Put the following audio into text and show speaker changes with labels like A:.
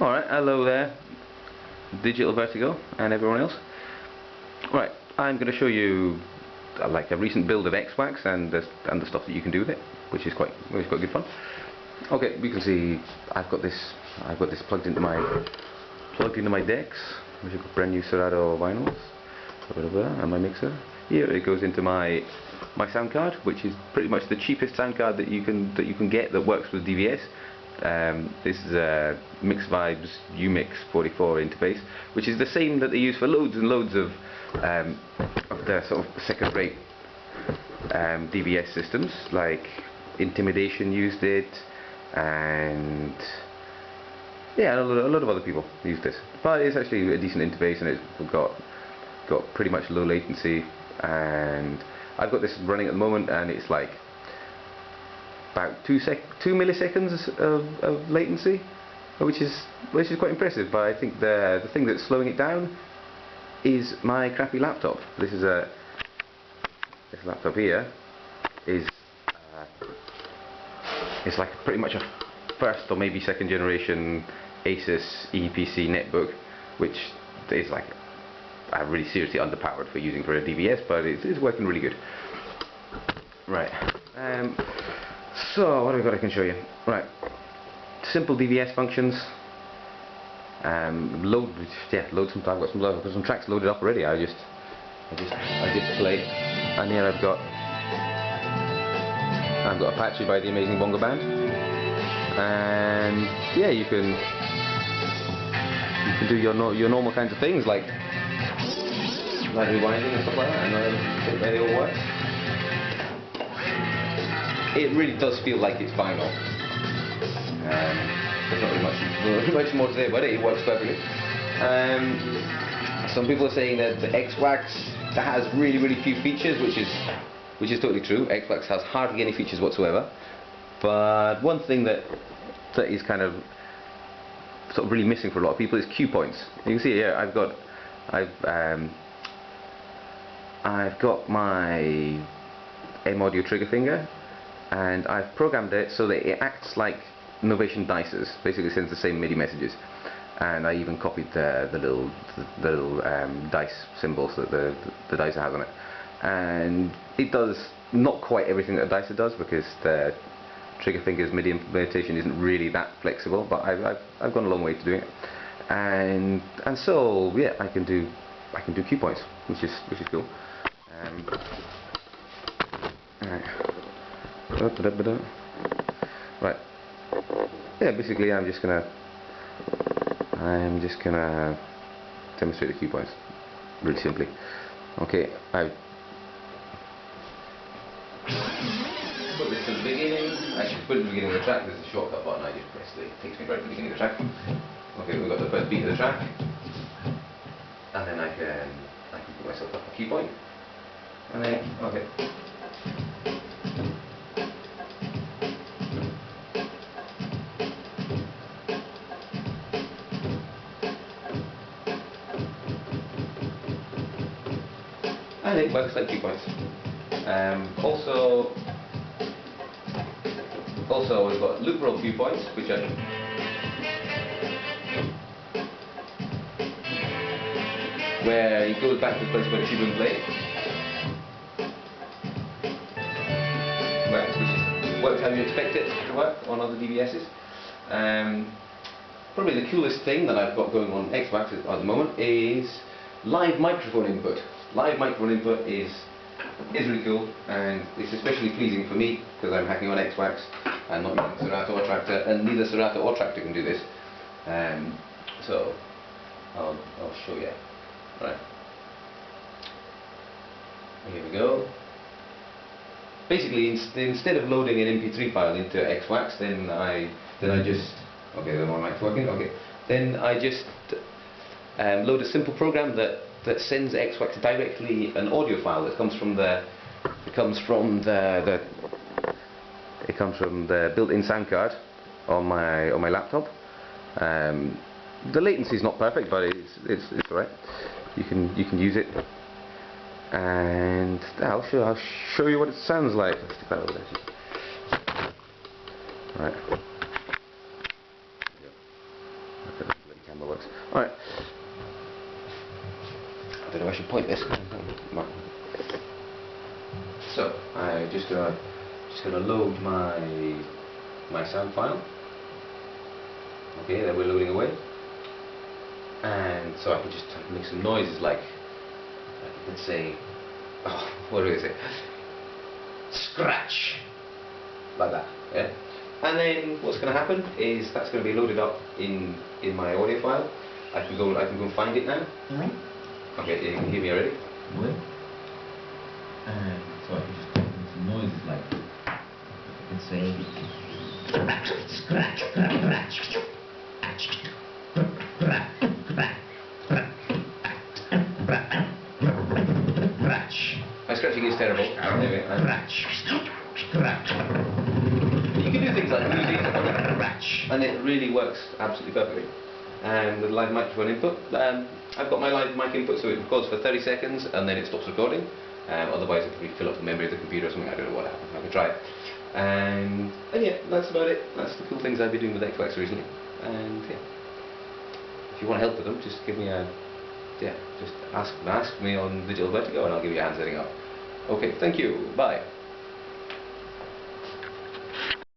A: Alright, hello there, Digital Vertigo and everyone else. Right, I'm going to show you like a recent build of xwax and the stuff that you can do with it, which is quite good fun. Okay, we can see I've got this plugged into my decks, which have got brand new Serato vinyls, and my mixer. Here it goes into my sound card, which is pretty much the cheapest sound card that you can get that works with DVS. This is a Mix Vibes UMix 44 interface, which is the same that they use for loads and loads of the sort of second-rate DVS systems, like Intimidation used it, and yeah, a lot of other people use this. But it's actually a decent interface, and it's got pretty much low latency. And I've got this running at the moment, and it's like about 2 milliseconds of latency, which is quite impressive. But I think the thing that's slowing it down is my crappy laptop. This laptop here is it's like pretty much a first or maybe second generation Asus EPC netbook, which is like really seriously underpowered for using for a DVS, but it's working really good. Right. So what have we got I can show you? Right. Simple DVS functions. Load some. I've got some tracks loaded up already. I just play, and here I've got Apache by the Amazing Bongo Band, and yeah, you can do your normal kinds of things like rewinding and stuff like that, and they all work. It really does feel like it's vinyl. There's not really much more to say about it. It works perfectly. Some people are saying that the xwax has really few features, which is totally true. xwax has hardly any features whatsoever. But one thing that is kind of sort of really missing for a lot of people is cue points. You can see here I've got my M audio trigger finger, and I've programmed it so that it acts like Novation dices. Basically sends the same MIDI messages, and I even copied the little dice symbols that the dicer has on it, and it does not quite everything that a dicer does, because the trigger finger's MIDI implementation isn't really that flexible, but I've gone a long way to doing it, and so yeah, I can do cue points, which is cool. Right. Yeah, basically I'm just gonna demonstrate the cue points really simply. Okay, I put this to the beginning. I should put it at the beginning of the track. There's a shortcut button. I just press it. It takes me right to the beginning of the track. Okay, we've got the first beat of the track, and then I can put myself up a cue point, and then okay. And it works like cue points. Also we've got loop roll cue points, which are where it goes back to the place where it should have been played, which works how you expect it to work on other DVSs. Probably the coolest thing that I've got going on xwax at the moment is live microphone input. Live microphone input is really cool, and it's especially pleasing for me because I'm hacking on xwax and not using Serato or Tractor, and neither Serato or Tractor can do this. So I'll show you. Right. Here we go. Basically, instead of loading an MP3 file into xwax, then I just the one mic's working. Okay. Then I just load a simple program that sends xwax directly an audio file that comes from the built-in sound card on my laptop. The latency is not perfect, but it's alright. You can use it, and I'll show you what it sounds like. Let's stick that over there. Right. I should point this. So I just gonna load my sound file. Okay, then we're loading away, and so I can just make some noises like let's say, oh, what do I say? Scratch, like that. Yeah. And then what's going to happen is that's going to be loaded up in my audio file. I can go and find it now. Okay, you can hear me already. And so I can just make some noises like let's say scratch, my scratching is terrible. Anyway, you can do things like music, and it really works absolutely perfectly. And with live microphone input, I've got my live mic input, so it records for 30 seconds and then it stops recording. Otherwise, it will fill up the memory of the computer or something. I don't know what happened. I can try it. And yeah, that's about it. That's the cool things I've been doing with xwax recently. And yeah, if you want help with them, just give me a just ask me on Digital Vertigo, and I'll give you a hand setting up. Okay, thank you. Bye.